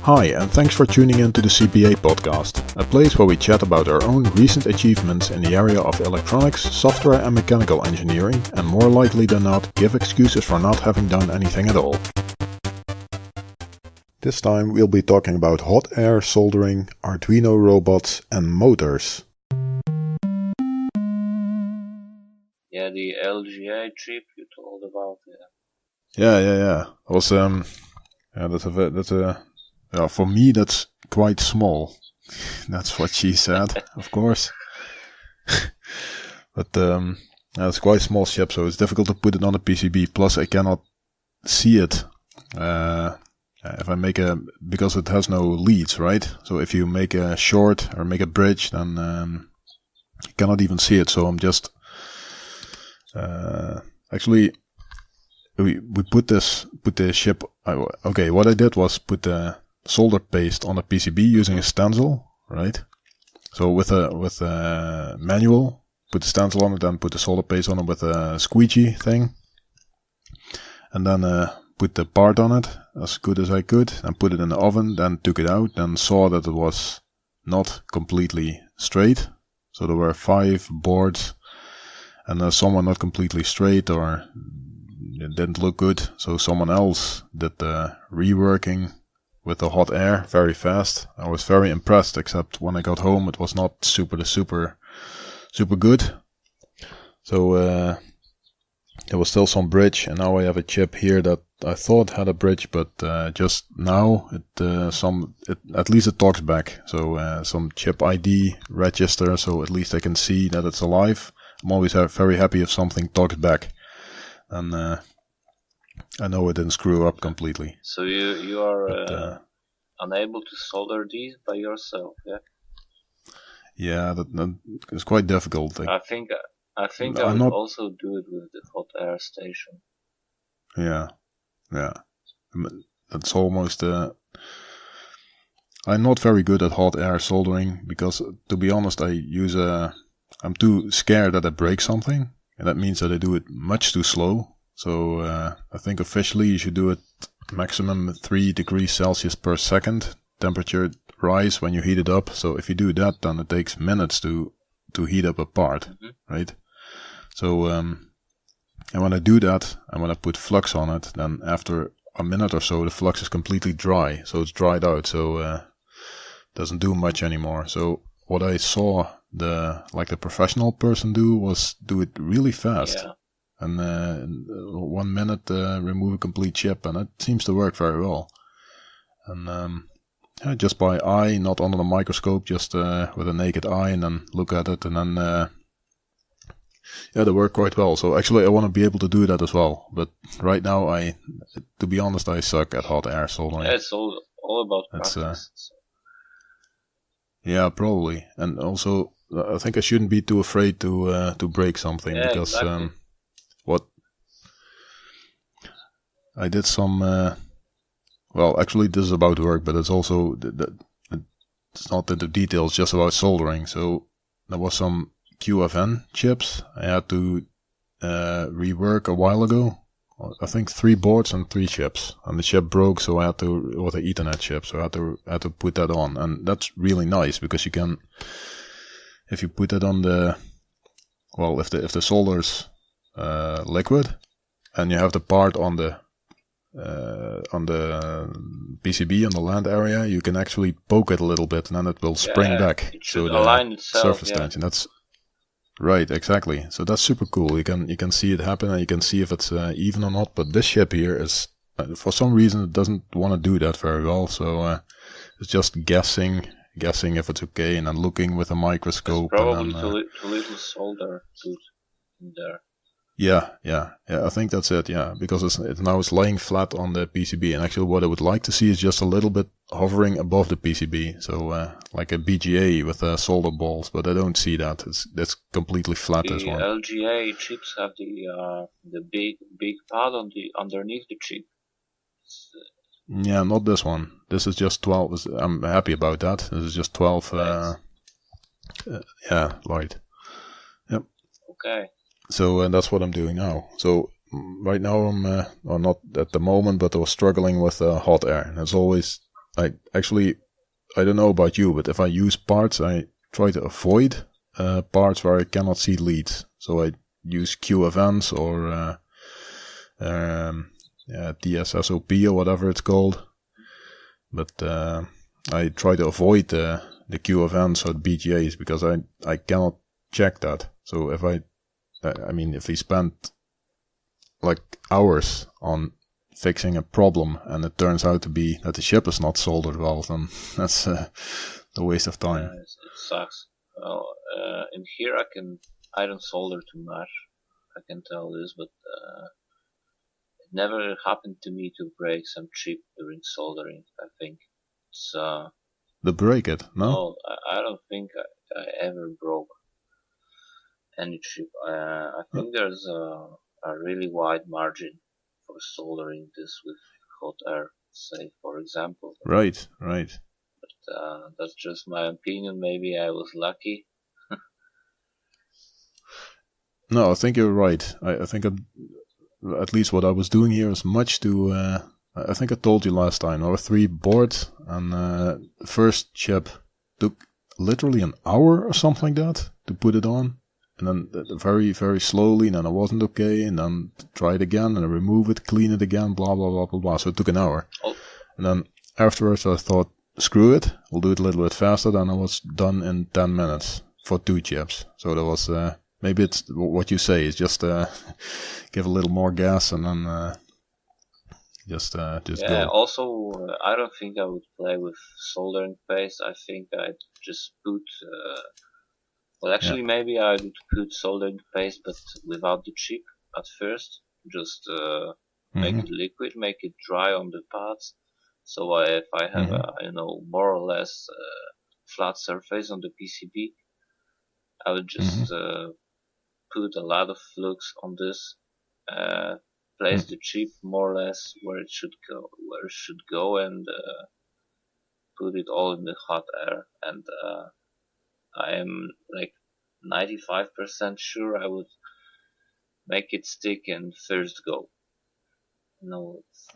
Hi, and thanks for tuning in to the CBA Podcast, a place where we chat about our own recent achievements in the area of electronics, software and mechanical engineering, and more likely than not, give excuses for not having done anything at all. This time we'll be talking about hot air soldering, Arduino robots, and motors. Yeah, the LGA chip you told about, Yeah. It was for me that's quite small. That's what she said, of course. But it's quite a small chip, so it's difficult to put it on a PCB. Plus, I cannot see it if I make because it has no leads, right? So if you make a short or make a bridge, then you cannot even see it. So I'm just actually we put the chip. Okay, what I did was put the solder paste on a PCB using a stencil, right? So with a manual, put the stencil on it, then put the solder paste on it with a squeegee thing, and then put the part on it as good as I could, and put it in the oven, then took it out, and saw that it was not completely straight. So there were 5 boards, and some were not completely straight, or it didn't look good. So someone else did the reworking with the hot air very fast. I was very impressed, except when I got home it was not super good. So there was still some bridge, and now I have a chip here that I thought had a bridge, but just now at least it talks back. So some chip ID register, so at least I can see that it's alive. I'm always very happy if something talks back, and I know it didn't screw up completely. So you are unable to solder these by yourself, yeah? Yeah, that is quite difficult. I think I would also do it with the hot air station. Yeah. That's almost. I'm not very good at hot air soldering because, to be honest, I'm too scared that I break something, and that means that I do it much too slow. So I think officially you should do it maximum 3 degrees Celsius per second temperature rise when you heat it up. So if you do that, then it takes minutes to heat up a part, right? So and when I do that, and when I put flux on it, then after a minute or so the flux is completely dry, so it's dried out, so doesn't do much anymore. So what I saw the professional person do was do it really fast. Yeah. And in 1 minute remove a complete chip, and it seems to work very well. And just by eye, not under the microscope, just with a naked eye, and then look at it, and then they work quite well. So actually I want to be able to do that as well, but right now to be honest, I suck at hot air soldering. Yeah, it's all about practice. Yeah, probably. And also I think I shouldn't be too afraid to break something, because exactly. What I did some actually this is about work, but it's also it's not into details, just about soldering. So there was some QFN chips I had to rework a while ago. I think 3 boards and 3 chips, and the chip broke, so I had to, with the Ethernet chip, so I had to put that on, and that's really nice because you can, if you put it on if the solder's liquid, and you have the part on the PCB on the land area, you can actually poke it a little bit, and then it will spring back. It should align itself. Surface tension. That's right, exactly. So that's super cool. You can see it happen, and you can see if it's even or not. But this chip here is, for some reason, it doesn't want to do that very well. So it's just guessing if it's okay, and then looking with a microscope. It's probably too little solder in there. Yeah, I think that's it, yeah, because it's laying flat on the PCB, and actually what I would like to see is just a little bit hovering above the PCB, so like a BGA with solder balls, but I don't see that. That's completely flat, this one. The LGA chips have the big pad underneath the chip. Yeah, not this one. This is just 12. I'm happy about that. This is just 12. Light. Yep. Okay. So that's what I'm doing now. So right now I'm not at the moment, but I was struggling with hot air. And it's always I don't know about you, but if I use parts, I try to avoid parts where I cannot see leads. So I use QFNs or TSSOP or whatever it's called. But I try to avoid the QFNs or BGAs because I cannot check that. So if we spend like hours on fixing a problem and it turns out to be that the chip is not soldered well, then that's a waste of time. It sucks. Well, in here I don't solder too much. I can tell this, but it never happened to me to break some chip during soldering. I think it's to break it? No, I don't think I ever broke any chip. I think there's a really wide margin for soldering this with hot air, say, for example. Right. But that's just my opinion. Maybe I was lucky. No, I think you're right. I think at least what I was doing here is much to... I think I told you last time, there were 3 boards, and the first chip took literally an hour or something like that to put it on. And then very, very slowly, and then it wasn't okay, and then try it again, and remove it, clean it again, blah, blah, blah, blah, blah. So it took an hour. Oh. And then afterwards I thought, screw it, we'll do it a little bit faster, then I was done in 10 minutes for 2 chips. So there was, maybe it's what you say, is just give a little more gas, and then just go. Also, I don't think I would play with soldering paste. I think I'd just put... maybe I would put soldering paste, but without the chip at first. Just make it liquid, make it dry on the pads. So if I have more or less flat surface on the PCB, I would just put a lot of flux on this, place the chip more or less where it should go, and put it all in the hot air. And I am like 95% sure I would make it stick in first go.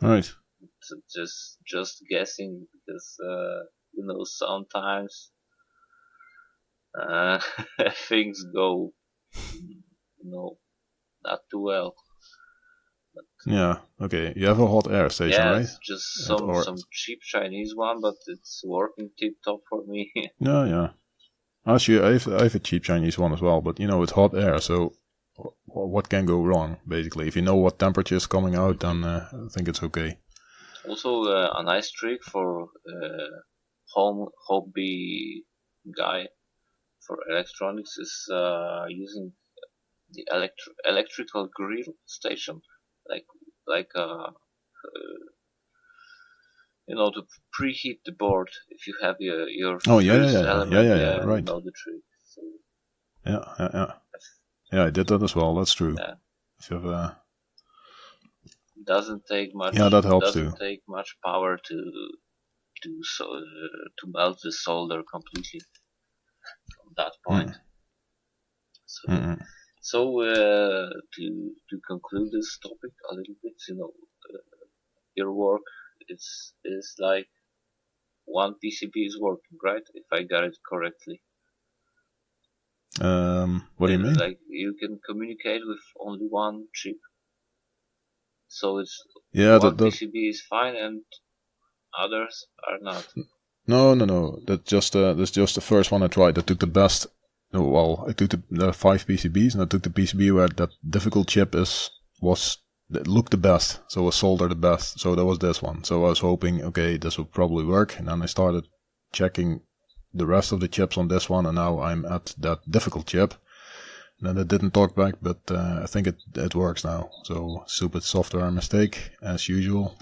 Right. It's just guessing, because sometimes things go not too well. But yeah. Okay. You have a hot air station, right? It's just some cheap Chinese one, but it's working tip top for me. Yeah. Actually, I have a cheap Chinese one as well, but it's hot air, so what can go wrong, basically? If you know what temperature is coming out, then I think it's okay. Also, a nice trick for hobby guy for electronics is using the electrical grill station, to preheat the board if you have your first element. Right. You know the trick. So, yeah, I did that as well. That's true. Yeah. If you have doesn't take much. Yeah, that helps too. Doesn't take much power to melt the solder completely from that point. So to conclude this topic a little bit, your work is like one PCB is working, right? If I got it correctly. What do you mean? Like you can communicate with only one chip. So it's PCB is fine and others are not. No. That's just the first one I tried. I took the best. I took the 5 PCBs, and I took the PCB where that difficult chip that looked the best, so was soldered the best. So that was this one. So I was hoping, okay, this will probably work, and then I started checking the rest of the chips on this one, and now I'm at that difficult chip. And then it didn't talk back, but I think it works now. So stupid software mistake as usual.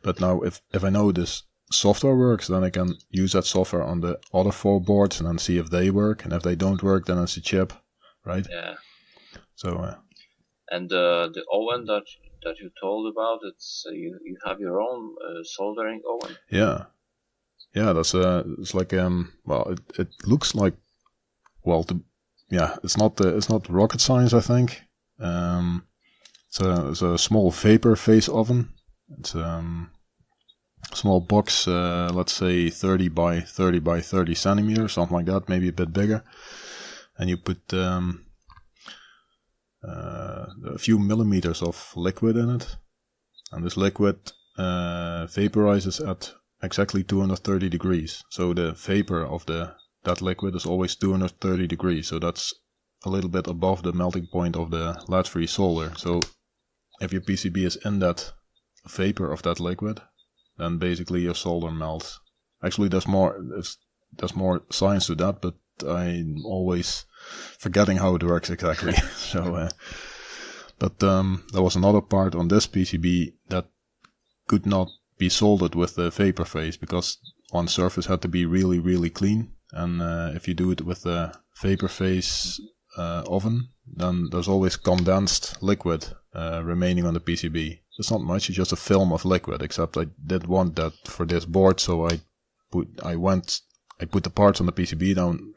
But now if I know this software works, then I can use that software on the other 4 boards and then see if they work. And if they don't work, then it's a chip, right? Yeah. So. And the oven that you told about, it's you have your own soldering oven. Yeah. That's it's like it looks like it's not rocket science, I think. It's a small vapor phase oven. It's small box, let's say 30 by 30 by 30 centimeters, something like that, maybe a bit bigger, and you put a few millimeters of liquid in it, and this liquid vaporizes at exactly 230 degrees. So the vapor of that liquid is always 230 degrees. So that's a little bit above the melting point of the lead-free solder. So if your PCB is in that vapor of that liquid, then basically your solder melts. Actually, there's more science to that, but I'm always forgetting how it works exactly. So, but there was another part on this PCB that could not be soldered with the vapor phase because one surface had to be really, really clean. And if you do it with the vapor phase oven, then there's always condensed liquid remaining on the PCB. It's not much, it's just a film of liquid, except I didn't want that for this board, so I put the parts on the PCB down,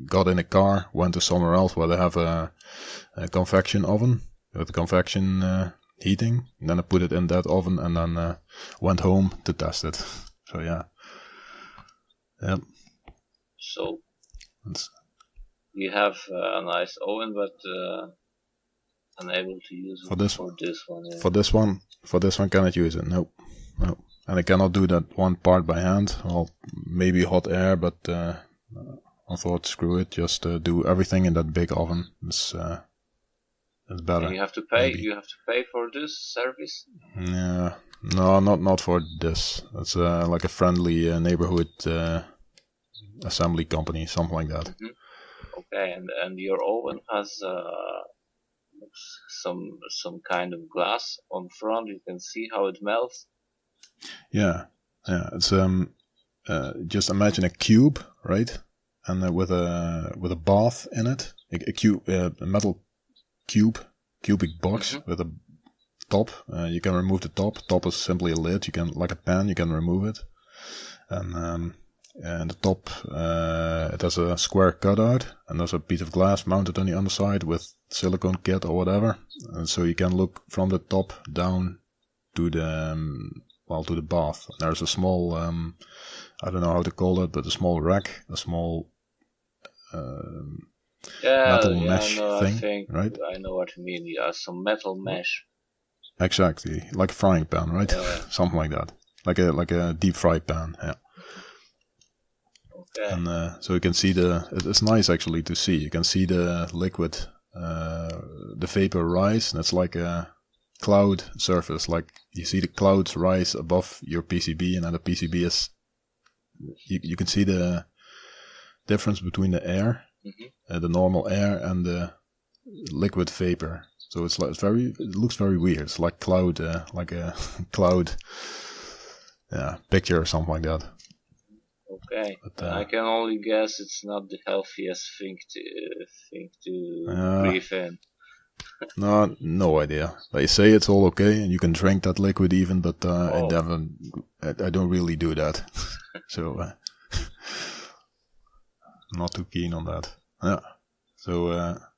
got in a car, went to somewhere else where they have a convection oven with convection heating, and then I put it in that oven and then went home to test it. So yeah. So you have a nice oven, but unable to use it for this one. Yeah. For this one, cannot use it. No. And I cannot do that one part by hand. Well, maybe hot air, but I thought screw it, just do everything in that big oven. It's better. And you have to pay. Maybe. You have to pay for this service. Yeah, no, not for this. It's like a friendly neighborhood assembly company, something like that. Mm-hmm. Okay, and your oven has some kind of glass on front. You can see how it melts. Yeah. It's just imagine a cube, right? And with a bath in it, a metal cubic box with a top. You can remove the top. Top is simply a lid. You can, like a pan, you can remove it. And the top, it has a square cutout, and there's a piece of glass mounted on the underside with silicone kit or whatever. And so you can look from the top down to the bath. There's a small, I don't know how to call it, but a small rack, a small metal mesh thing, right? I know what you mean. Yeah, some metal mesh. Exactly, like a frying pan, right? Yeah. Something like that, like a deep fry pan. Yeah. Okay. And so you can see it's nice actually to see. You can see the liquid, the vapor rise, and it's like a cloud surface. Like you see the clouds rise above your PCB, and then the PCB is. You can see the difference between the air, the normal air, and the liquid vapor. So it looks very weird. It's like cloud, like a cloud, picture or something like that. Okay, but, I can only guess it's not the healthiest thing to breathe in. No idea. They say it's all okay, and you can drink that liquid even, but I don't really do that. So not too keen on that. Yeah. So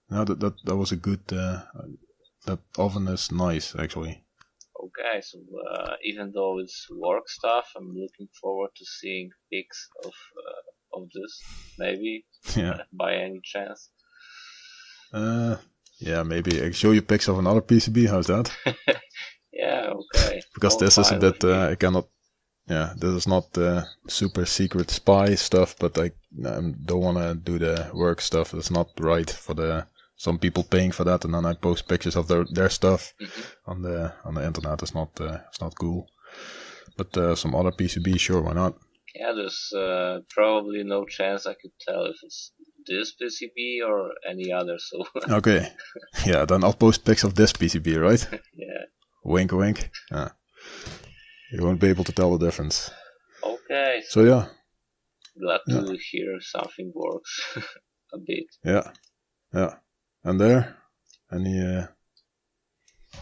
that was a good. That oven is nice actually. Okay, so even though it's work stuff, I'm looking forward to seeing pics of this, maybe. Yeah. By any chance. Yeah, maybe I show you pics of another PCB. How's that? Yeah, okay. Because this is a bit. I cannot. Yeah, this is not super secret spy stuff, but I don't want to do the work stuff. It's not right for some people paying for that, and then I post pictures of their stuff on the internet. It's not cool. But some other PCB, sure, why not? Yeah, there's probably no chance I could tell if it's this PCB or any other. So okay, yeah, then I'll post pics of this PCB, right? Yeah. Wink, wink. Yeah. You won't be able to tell the difference. Okay. So yeah. Glad to hear something works a bit. Yeah. And there? Any...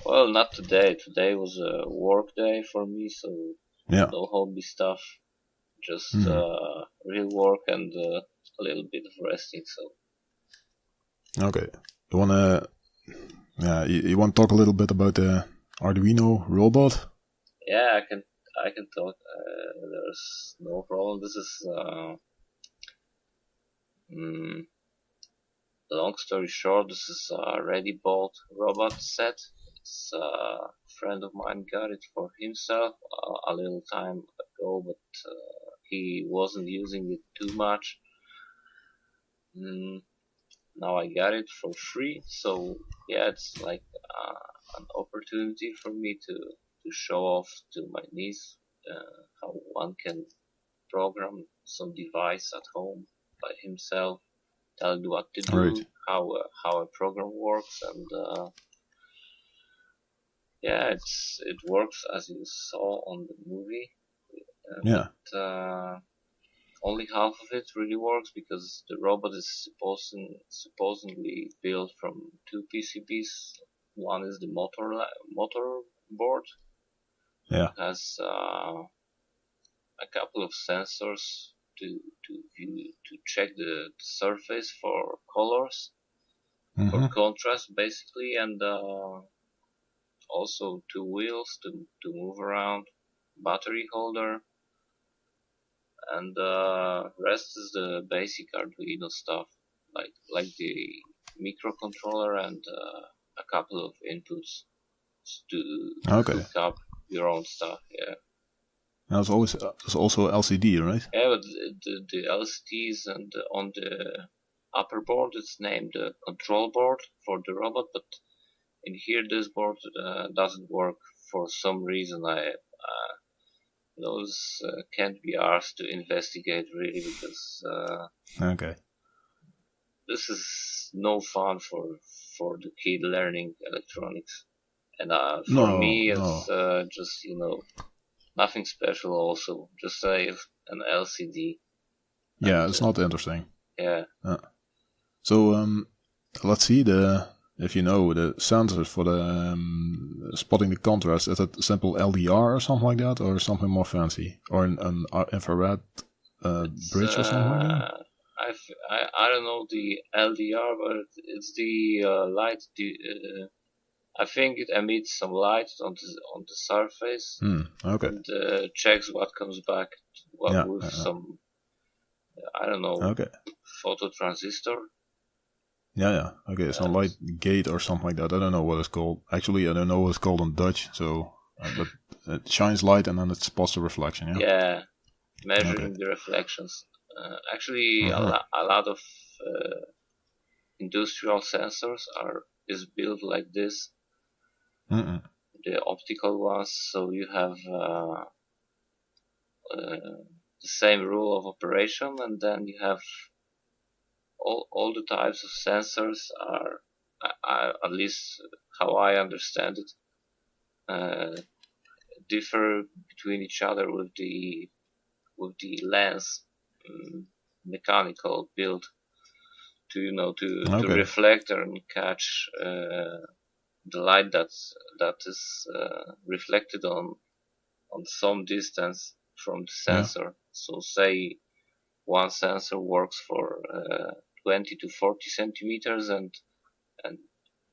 Well, not today. Today was a work day for me, so no hobby stuff. Just real work and a little bit of resting. So. Okay. You wanna you want to talk a little bit about the Arduino-robot? Yeah, I can talk. There's no problem. This is long story short. This is a ready-bought robot set. It's a friend of mine got it for himself a little time ago, but he wasn't using it too much. Now I got it for free, so yeah, it's like an opportunity for me to show off to my niece how one can program some device at home by himself, tell it what to do, Right. how a program works, and yeah, it works as you saw on the movie. Yeah. But, only half of it really works because the robot is supposedly built from two PCBs. One is the motor board. Yeah. It has a couple of sensors to check the surface for colors, for contrast basically, and also two wheels to move around, battery holder. And rest is the basic Arduino stuff, like the microcontroller and a couple of inputs to hook up your own stuff. Yeah. Now it's also LCD, right? Yeah, but the LCDs and on the upper board it's named the control board for the robot, but in here this board doesn't work for some reason. Those can't be asked to investigate really because this is no fun for the kid learning electronics, and for me it's just nothing special. Also, just say an LCD. Yeah, it's not interesting. Yeah. So let's see if you know the sensors for the spotting the contrast. Is it simple LDR or something like that, or something more fancy, or an infrared bridge or something like that? I don't know the LDR, but it's the light. I think it emits some light on the surface. Okay. And checks what comes back with some I don't know phototransistor. Yeah. Okay, some light gate or something like that. I don't know what it's called. Actually, I don't know what it's called in Dutch. So, but it shines light and then it spots the reflection. Yeah. Yeah, measuring the reflections. Actually, a lot of industrial sensors is built like this. The optical ones, so you have the same rule of operation, and then you have all the types of sensors are, at least how I understand it, differ between each other with the lens mechanical build to reflect and catch the light that is reflected on some distance from the sensor. Yeah. So say one sensor works for 20 to 40 centimeters and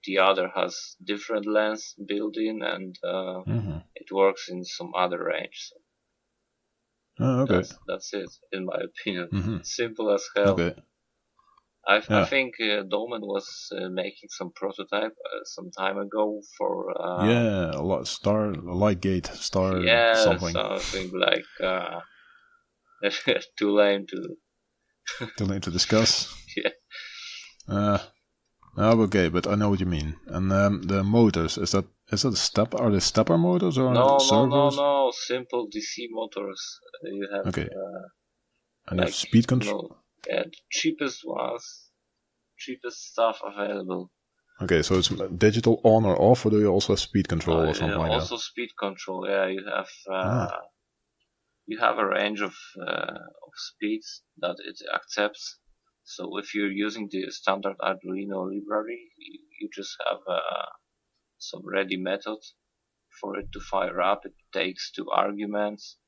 the other has different lens built in, and it works in some other range. So that's it, in my opinion. Simple as hell. Okay. I think Dolman was making some prototype some time ago for a light gate star something like too lame to discuss. Yeah. Okay, but I know what you mean. And the motors, is that a step? Are they stepper motors or servos? No, simple DC motors. You have and you have speed control. Yeah, the cheapest stuff available. Okay, so it's digital on or off, or do you also have speed control or something like that? Also speed control. Yeah, you have a range of speeds that it accepts. So if you're using the standard Arduino library, you just have some ready method for it to fire up. It takes two arguments.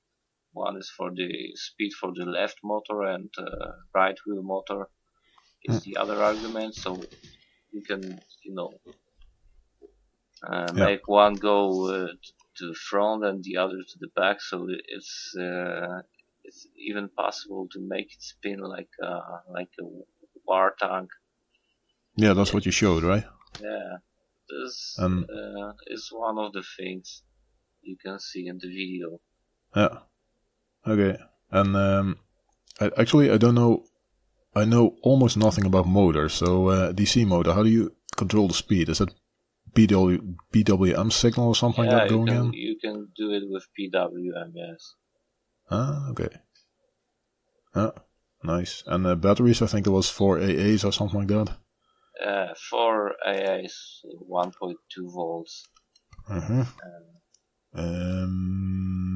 One is for the speed for the left motor, and right wheel motor is the other argument. So you can, make one go to the front and the other to the back, so it's even possible to make it spin like a war tank. Yeah, that's what you showed, right? Yeah, this is one of the things you can see in the video. Yeah. Okay. And I don't know. I know almost nothing about motors. So DC motor, how do you control the speed? Is it PWM signal or something like that going in? You can do it with PWM, yes. Ah, okay. Nice. And batteries, I think there was 4 AAs or something like that. 4 AAs, 1.2 volts.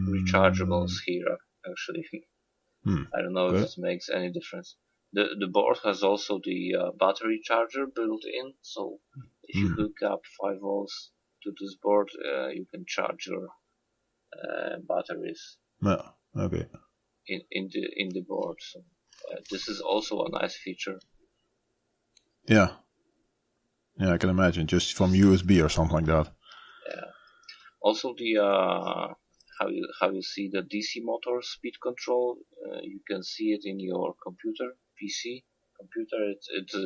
Rechargeables here, actually. I don't know if it makes any difference. The board has also the battery charger built in, so if you hook up 5 volts to this board, you can charge your batteries. Yeah. Okay. In the board. So this is also a nice feature. Yeah. Yeah, I can imagine, just from USB or something like that. Yeah. Also the how you see the DC motor speed control, you can see it in your PC computer. It's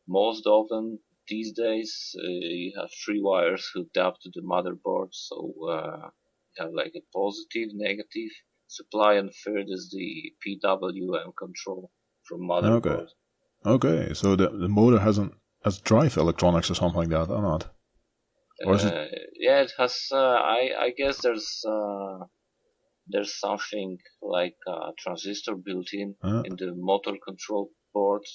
most often these days you have 3 wires hooked up to the motherboard, so you have like a positive, negative supply, and third is the PWM control from motherboard. Okay, so the motor has drive electronics or something like that, or not? Or is it? Yeah, it has. I guess there's something like a transistor built in the motor control board,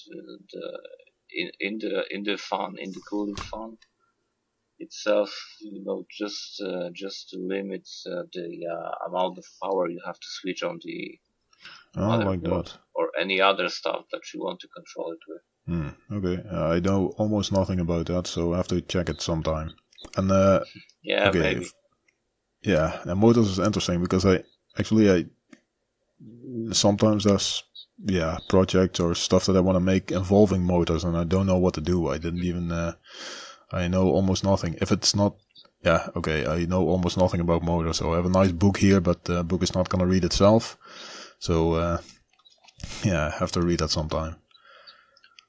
in the cooling fan itself. Just to limit the amount of power you have to switch on the like that, or any other stuff that you want to control it with. Okay, I know almost nothing about that, so I have to check it sometime. And yeah, okay, maybe. Yeah, and motors is interesting because I sometimes there's projects or stuff that I want to make involving motors, and I don't know what to do. I didn't even I know almost nothing. If it's not, I know almost nothing about motors. So I have a nice book here, but the book is not gonna read itself. So I have to read that sometime.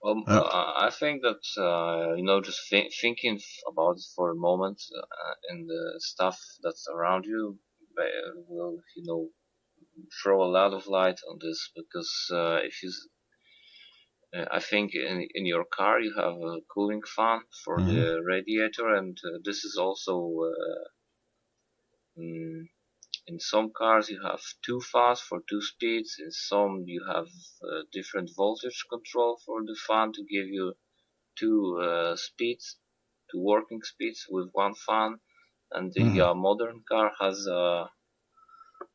Well, I think that just thinking about it for a moment, and the stuff that's around you will throw a lot of light on this, because I think in your car you have a cooling fan for the radiator, and this is also in some cars you have 2 fans for 2 speeds. In some you have different voltage control for the fan to give you 2 speeds, 2 working speeds with 1 fan. And the modern car has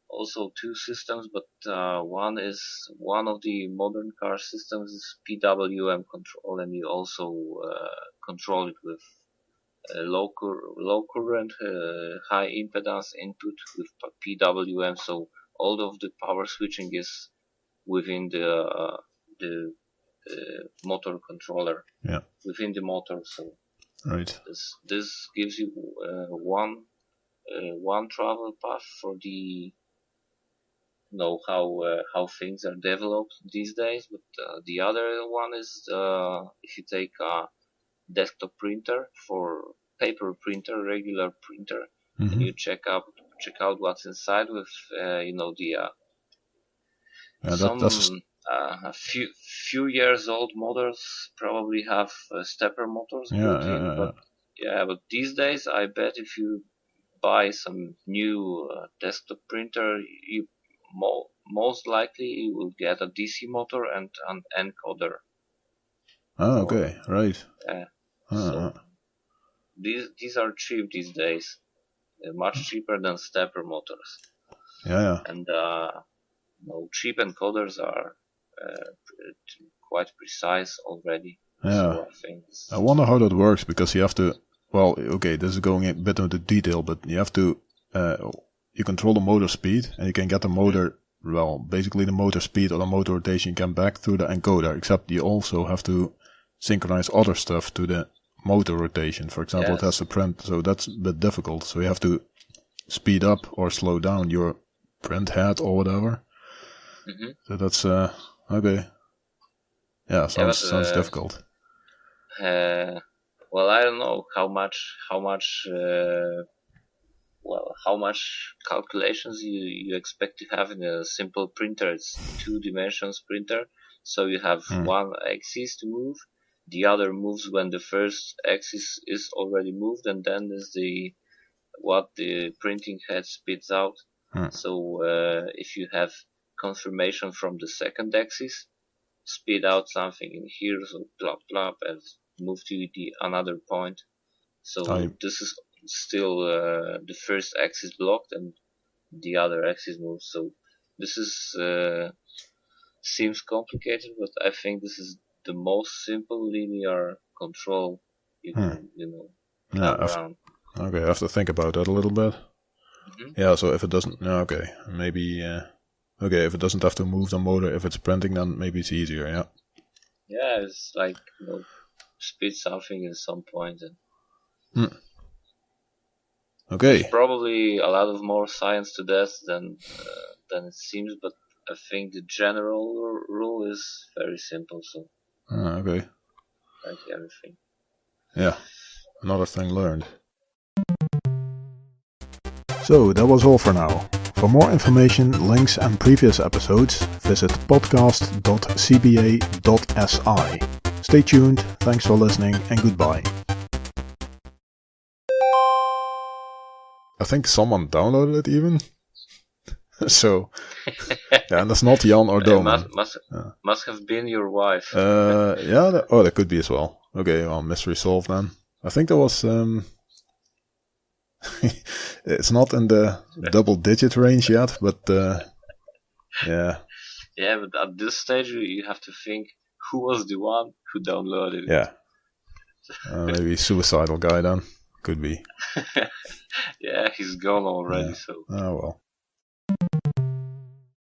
also 2 systems, but one of the modern car systems is PWM control, and you also control it with low current, high impedance input with PWM. So all of the power switching is within the motor controller, within the motor. So right, this gives you one travel path for the how things are developed these days, but the other one is if you take a desktop printer for paper printer, regular printer, and you check out what's inside with a few years old motors probably have stepper motors built in, but these days I bet if you buy some new desktop printer, you most likely you will get a DC motor and an encoder. Okay, right. So these are cheap these days. They're much cheaper than stepper motors. And cheap encoders are quite precise already. So I wonder how that works, because you have to. Well, okay, this is going a bit into detail, but you have to. You control the motor speed, and you can get the motor. Well, basically the motor speed or the motor rotation can back through the encoder. Except you also have to synchronize other stuff to the motor rotation. For example, it has to print, so that's a bit difficult. So you have to speed up or slow down your print head or whatever. Mm-hmm. So that's okay. Yeah, sounds difficult. Well, I don't know how much calculations you expect to have in a simple printer. It's 2 dimensions printer, so you have one axis to move. The other moves when the first axis is already moved, and then is what the printing head spits out. So if you have confirmation from the second axis, spit out something in here, so plop plop, and move to the another point. So this is still the first axis blocked and the other axis moves. So this is seems complicated, but I think this is the most simple linear control you can have around. Okay, I have to think about that a little bit. Mm-hmm. Yeah, so if it doesn't, okay, maybe, if it doesn't have to move the motor, if it's printing, then maybe it's easier, yeah. Yeah, it's like, spit something in some point. And okay. There's probably a lot of more science to that than it seems, but I think the general rule is very simple, so. Okay. Like everything. Yeah, another thing learned. So that was all for now. For more information, links and previous episodes, visit podcast.cba.si. Stay tuned, thanks for listening and goodbye. I think someone downloaded it even. So, yeah, and that's not Jan or Doman. Must have been your wife. That could be as well. Okay, well, mystery solved then. I think there was... it's not in the double-digit range yet, but yeah. Yeah, but at this stage you have to think who was the one who downloaded it. Yeah. Maybe suicidal guy then. Could be. Yeah, he's gone already. Yeah. So. Oh well.